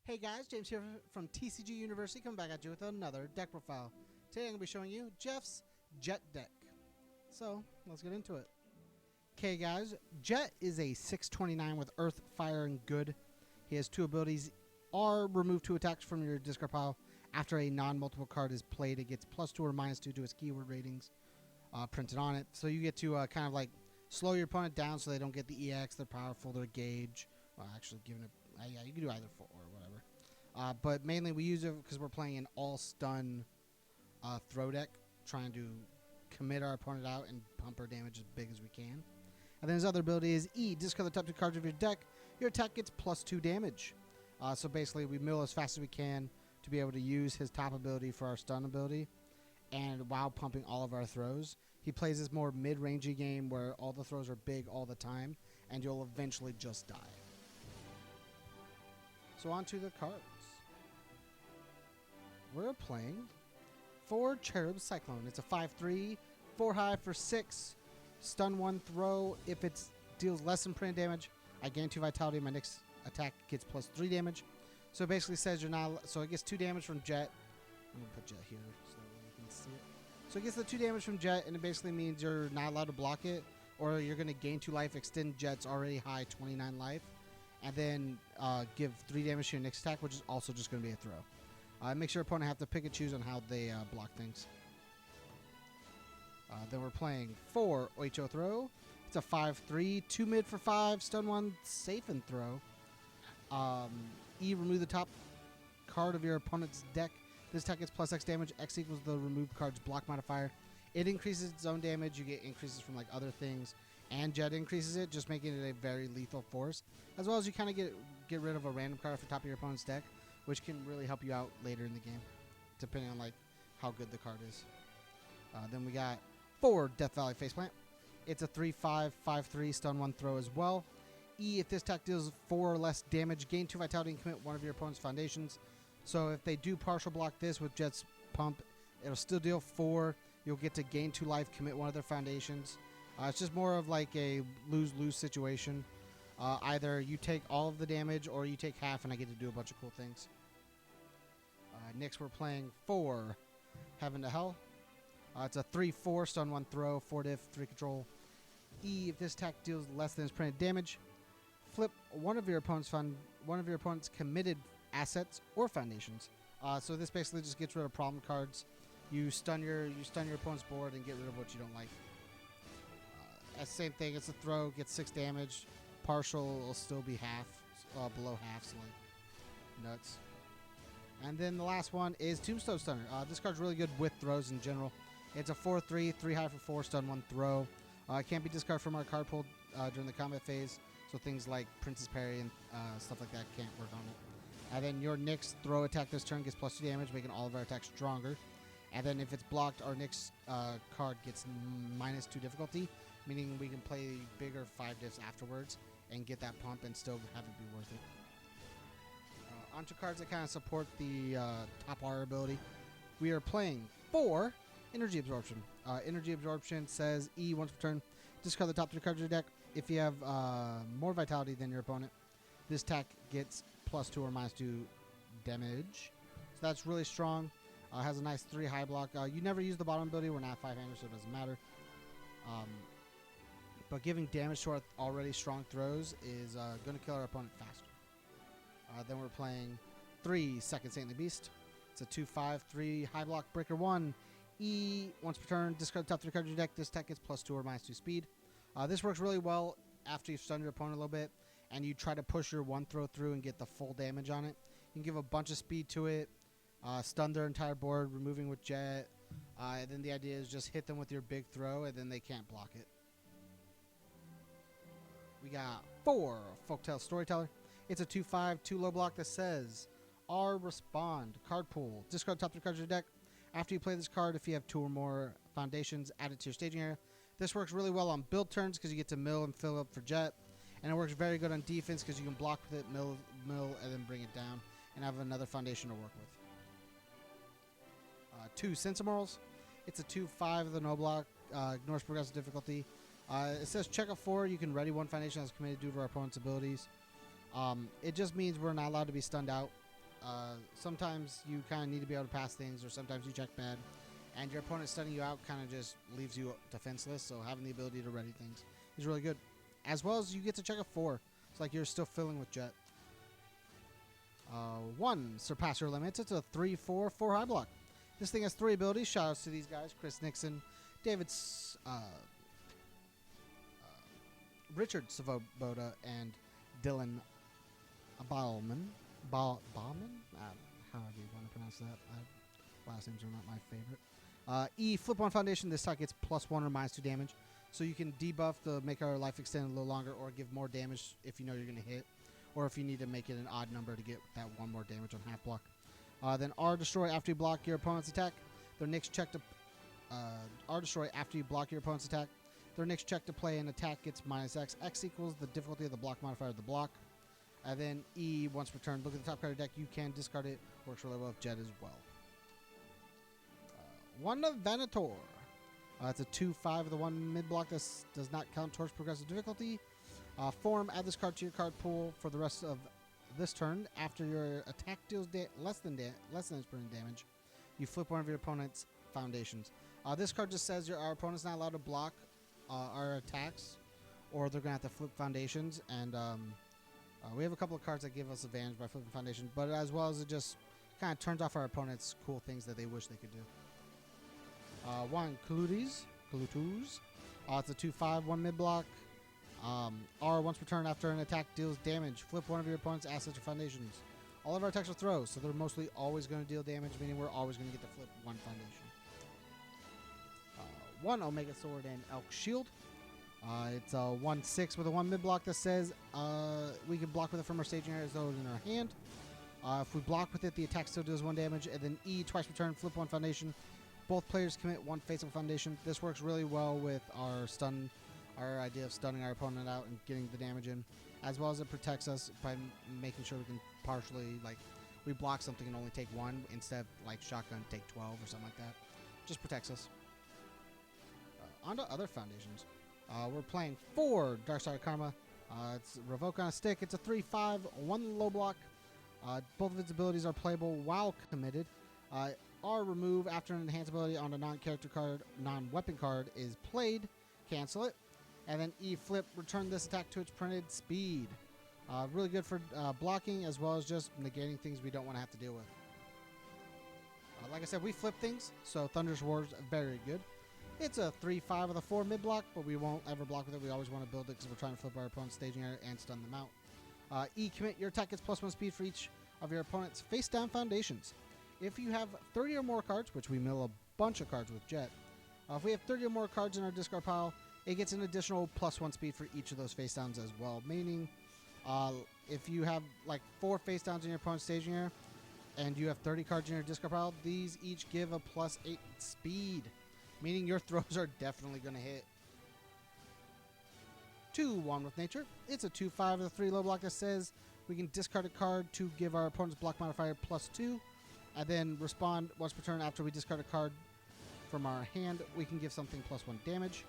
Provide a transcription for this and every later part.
Hey guys, James here from TCGU University, coming back at you with another deck profile. Today I'm going to be showing you Jeff's Jet deck. So, let's get into it. Okay guys, Jet is a 629 with Earth, Fire, and Good. He has two abilities. R, remove 2 attacks from your discard pile. After a non-multiple card is played, it gets +2 or -2 to its keyword ratings printed on it. So you get to kind of like slow your opponent down so they don't get the EX, they're powerful, they're gauge. Well, actually giving it, yeah, you can do either 4 or whatever. But mainly we use it because we're playing an all-stun throw deck, trying to commit our opponent out and pump our damage as big as we can. And then his other ability is E, discard the top 2 cards of your deck. Your attack gets +2 damage. So basically we mill as fast as we can to be able to use his top ability for our stun ability, and while pumping all of our throws. He plays this more mid-rangey game where all the throws are big all the time, and you'll eventually just die. So on to the cards. We're playing 4 Cherub Cyclone. It's a 5/3, 4 high for 6, stun 1 throw. If it deals less than printed damage, I gain 2 vitality. My next attack gets +3 damage. So it basically says you're not. So it gets 2 damage from Jet. I'm gonna put Jet here so that you can see it. So it gets the 2 damage from Jet, and it basically means you're not allowed to block it, or you're gonna gain 2 life, extend Jet's already high 29 life, and then give 3 damage to your next attack, which is also just gonna be a throw. It makes your opponent have to pick and choose on how they block things. Then we're playing 4 Oicho Throw. It's a 5/3, 2 mid for 5, stun 1, safe and throw. E, remove the top card of your opponent's deck. This attack gets +X damage. X equals the removed card's block modifier. It increases its own damage. You get increases from like other things, and Jet increases it, just making it a very lethal force. As well as you kind of get rid of a random card off the top of your opponent's deck, which can really help you out later in the game, depending on like how good the card is. Then we got 4 Death Valley Faceplant. It's a 3/5, 5/3, stun 1 throw as well. E, if this attack deals 4 or less damage, gain 2 vitality and commit one of your opponent's foundations. So if they do partial block this with Jet's pump, it'll still deal 4. You'll get to gain 2 life, commit one of their foundations. It's just more of like a lose-lose situation. Either you take all of the damage or you take half, and I get to do a bunch of cool things. Next, we're playing 4 Heaven to Hell. It's a 3/4, stun 1 throw, 4 diff, 3 control. E, if this attack deals less than its printed damage, flip one of your opponent's committed assets or foundations. So this basically just gets rid of problem cards. You stun your opponent's board and get rid of what you don't like. Same thing. It's a throw, gets 6 damage. Partial will still be half, below half, so like nuts. And then the last one is Tombstone Stunner. This card's really good with throws in general. It's a 4/3, 3 high for 4, stun 1 throw. It can't be discarded from our card pool during the combat phase, so things like Princess Parry and stuff like that can't work on it. And then your next throw attack this turn gets +2 damage, making all of our attacks stronger. And then if it's blocked, our next card gets -2 difficulty, meaning we can play bigger 5 diffs afterwards and get that pump and still have it be worth it. Onto cards that kind of support the top R ability. We are playing 4 Energy Absorption. Energy Absorption says E, once per turn, discard the top 3 cards of your deck. If you have more vitality than your opponent, this attack gets +2 or -2 damage. So that's really strong. Has a nice 3 high block. You never use the bottom ability. We're not 5-hander, so it doesn't matter. But giving damage to our already strong throws is going to kill our opponent faster. Then we're playing 3 Second Saintly Beast. It's a 2/5, 3 high block breaker 1. E, once per turn, discard the top 3 cards of your deck. This attack gets +2 or -2 speed. This works really well after you've stunned your opponent a little bit, and you try to push your 1 throw through and get the full damage on it. You can give a bunch of speed to it, stun their entire board, removing with Jet. And then the idea is just hit them with your big throw, and then they can't block it. We got 4 Folktale Storyteller. It's a 2/5, 2 low block that says R, respond, card pool, discard top 3 cards of your deck. After you play this card, if you have 2 or more foundations, add it to your staging area. This works really well on build turns because you get to mill and fill up for Jet. And it works very good on defense because you can block with it, mill, and then bring it down and have another foundation to work with. 2 Sensimorals. It's a 2/5 with a no block, ignores progressive difficulty. It says check a 4. You can ready 1 foundation that's committed due to our opponent's abilities. It just means we're not allowed to be stunned out. Sometimes you kind of need to be able to pass things, or sometimes you check bad, and your opponent stunning you out kind of just leaves you defenseless. So having the ability to ready things is really good. As well as you get to check a 4. It's like you're still filling with jet. 1, surpass your limits. It's a 3/4 4 high block. This thing has 3 abilities. Shout outs to these guys: Chris Nixon, Richard Savoboda, and Dylan Bauman. Bauman? However you want to pronounce that. Last names are not my favorite. E, flip 1 foundation. This attack gets +1 or -2 damage. So you can debuff to make our life extend a little longer, or give more damage if you know you're going to hit, or if you need to make it an odd number to get that 1 more damage on half block. Then R, destroy after you block your opponent's attack. Their next check to R, destroy after you block your opponent's attack. Their next check to play an attack gets -X. X equals the difficulty of the block modifier of the block. And then E, once returned, look at the top card of the deck. You can discard it. Works really well with Jet as well. 1 of Venator. It's a 2/5 of the 1 mid-block. This does not count towards progressive difficulty. Form, add this card to your card pool for the rest of this turn. After your attack deals less than its permanent damage, you flip 1 of your opponent's foundations. This card just says our opponent's not allowed to block our attacks, or they're going to have to flip foundations. And we have a couple of cards that give us advantage by flipping foundations, but as well as it just kind of turns off our opponent's cool things that they wish they could do. 1, Clutus. It's a 2/5 1 mid-block. R, once per turn after an attack deals damage, flip 1 of your opponent's assets or foundations. All of our attacks are throws, so they're mostly always going to deal damage, meaning we're always going to get to flip 1 foundation. 1, Omega Sword and Elk Shield. It's a 1/6 with a 1 mid-block that says we can block with it from our staging area as though it's in our hand. If we block with it, the attack still deals 1 damage. And then E, twice per turn, flip 1 foundation. Both players commit 1 face-up foundation. This works really well with our idea of stunning our opponent out and getting the damage in, as well as it protects us by making sure we can partially, like, we block something and only take 1 instead of, like, shotgun take 12 or something like that. Just protects us. On to other foundations. We're playing 4 Darcy Karma. It's Revoke on a stick. It's a 3/5 1 low block. Both of its abilities are playable while committed. R, remove after an enhanced ability on a non-character card, non-weapon card is played. Cancel it. And then E, flip, return this attack to its printed speed. Really good for blocking, as well as just negating things we don't want to have to deal with. Like I said, we flip things, so Thunder's War is very good. It's a 3/5 of the 4 mid-block, but we won't ever block with it. We always want to build it because we're trying to flip our opponent's staging area and stun them out. E, commit, your attack gets +1 speed for each of your opponent's face-down foundations. If you have 30 or more cards, which we mill a bunch of cards with Jet, if we have 30 or more cards in our discard pile, it gets an additional +1 speed for each of those face downs as well. Meaning, if you have like 4 face downs in your opponent's staging area, and you have 30 cards in your discard pile, these each give a +8 speed. Meaning your throws are definitely going to hit. 2, 1 with Nature. It's a 2/5 of the 3 low block that says we can discard a card to give our opponent's block modifier +2. And then respond once per turn after we discard a card from our hand. We can give something +1 damage.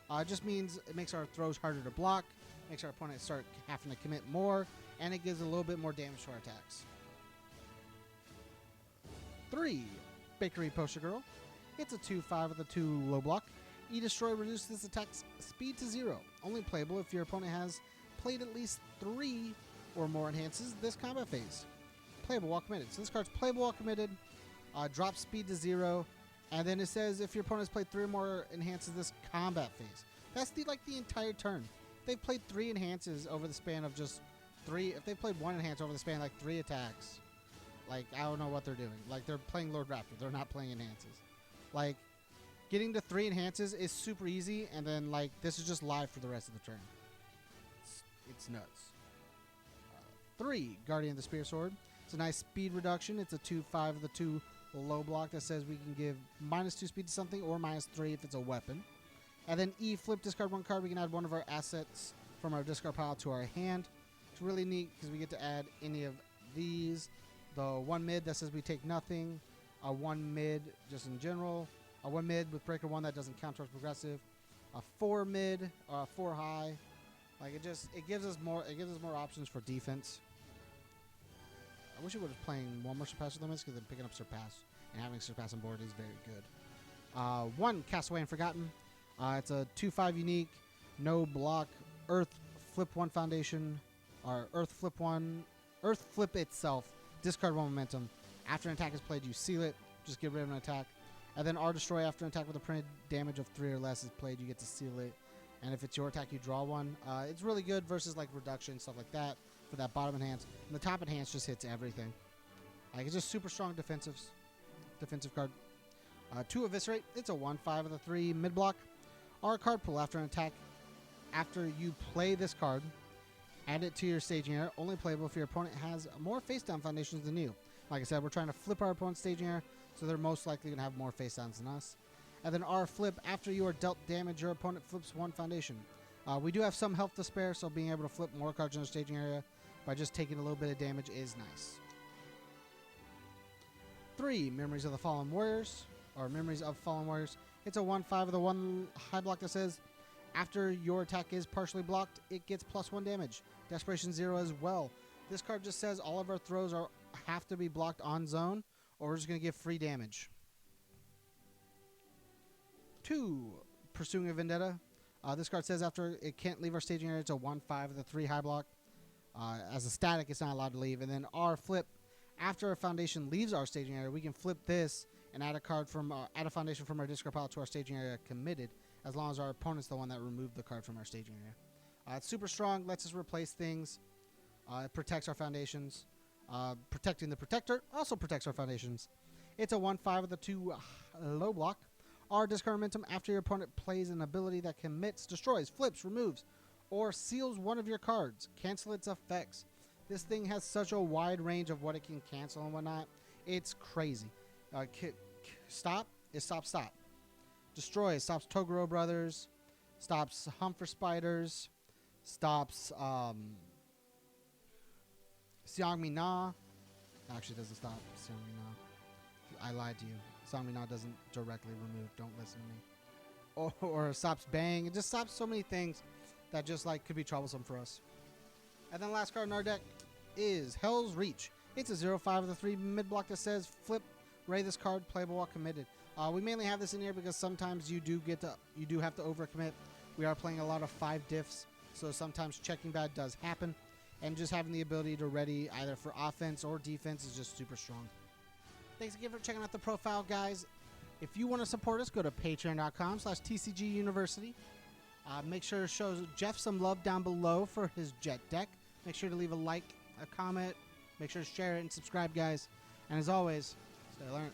It just means it makes our throws harder to block, makes our opponent start having to commit more, and it gives a little bit more damage to our attacks. 3, Bakery Poster Girl. It's a 2/5 of the 2 low block. E, destroy, reduce this attack's speed to 0. Only playable if your opponent has played at least 3 or more enhances this combat phase. Playable while committed. So this card's playable while committed, drops speed to 0, and then it says if your opponent has played 3 or more enhances this combat phase. That's the entire turn. If they've played 3 enhances over the span of just 3, if they've played 1 enhance over the span of like 3 attacks, like I don't know what they're doing. Like they're playing Lord Raptor, they're not playing enhances. Like getting to 3 enhances is super easy, and then like this is just live for the rest of the turn. It's nuts. 3, Guardian of the Spear Sword. It's a nice speed reduction. It's a 2/5 of the 2 low block that says we can give -2 speed to something or -3 if it's a weapon. And then E, flip, discard 1 card. We can add 1 of our assets from our discard pile to our hand. It's really neat because we get to add any of these. The 1 mid that says we take nothing. A 1 mid just in general. A 1 mid with breaker 1 that doesn't count towards progressive. A 4 mid, 4 high. Like it gives us more options for defense. I wish it was playing one more Surpass limits, because then picking up Surpass and having Surpass on board is very good. 1 Castaway and Forgotten. It's a 2/5 unique, no block, Earth flip 1 foundation, or Earth flip itself, discard 1 momentum. After an attack is played, you seal it, just get rid of an attack. And then R destroy after an attack with a printed damage of 3 or less is played, you get to seal it. And if it's your attack, you draw 1. It's really good versus like reduction, stuff like that, for that bottom enhance. And the top enhance just hits everything. Like, it's just super strong defensive card. 2 Eviscerate. It's a 1/5 of the 3 mid-block. R card pull after an attack. After you play this card, add it to your staging area. Only playable if your opponent has more face-down foundations than you. Like I said, we're trying to flip our opponent's staging area, so they're most likely going to have more face-downs than us. And then R flip. After you are dealt damage, your opponent flips 1 foundation. We do have some health to spare, so being able to flip more cards in the staging area by just taking a little bit of damage is nice. 3 Memories of the Fallen Warriors, or Memories of Fallen Warriors. It's a 1/5 of the 1 high block that says, after your attack is partially blocked, it gets +1 damage. Desperation 0 as well. This card just says all of our throws have to be blocked on zone, or we're just going to give free damage. 2 Pursuing a Vendetta. This card says after it can't leave our staging area, it's a 1/5 of the 3 high block. As a static, it's not allowed to leave. And then R flip. After a foundation leaves our staging area, we can flip this and add a card from add a foundation from our discard pile to our staging area committed, as long as our opponent's the one that removed the card from our staging area. It's super strong, lets us replace things. It protects our foundations. Protecting the protector also protects our foundations. It's a 1/5 of the 2 low block. R discard momentum after your opponent plays an ability that commits, destroys, flips, removes, or seals 1 of your cards. Cancel its effects. This thing has such a wide range of what it can cancel and whatnot. It's crazy. Stop, it stops stop. Destroy, it stops Toguro Brothers. Stops Humfer Spiders. Stops Xiangmi Na. Actually doesn't stop Xiangmi Na. I lied to you. Xiangmi Na doesn't directly remove. Don't listen to me. Or stops Bang. It just stops so many things that just like could be troublesome for us. And then last card in our deck is Hell's Reach. It's a 0/5 of the 3 mid block that says flip, ray this card, playable while committed. We mainly have this in here because sometimes you do have to overcommit. We are playing a lot of 5 diffs, so sometimes checking bad does happen, and just having the ability to ready either for offense or defense is just super strong. Thanks again for checking out the profile, guys. If you want to support us, go to patreon.com/TCGU University. Make sure to show Jeff some love down below for his Jet deck. Make sure to leave a like, a comment. Make sure to share it and subscribe, guys. And as always, stay learned.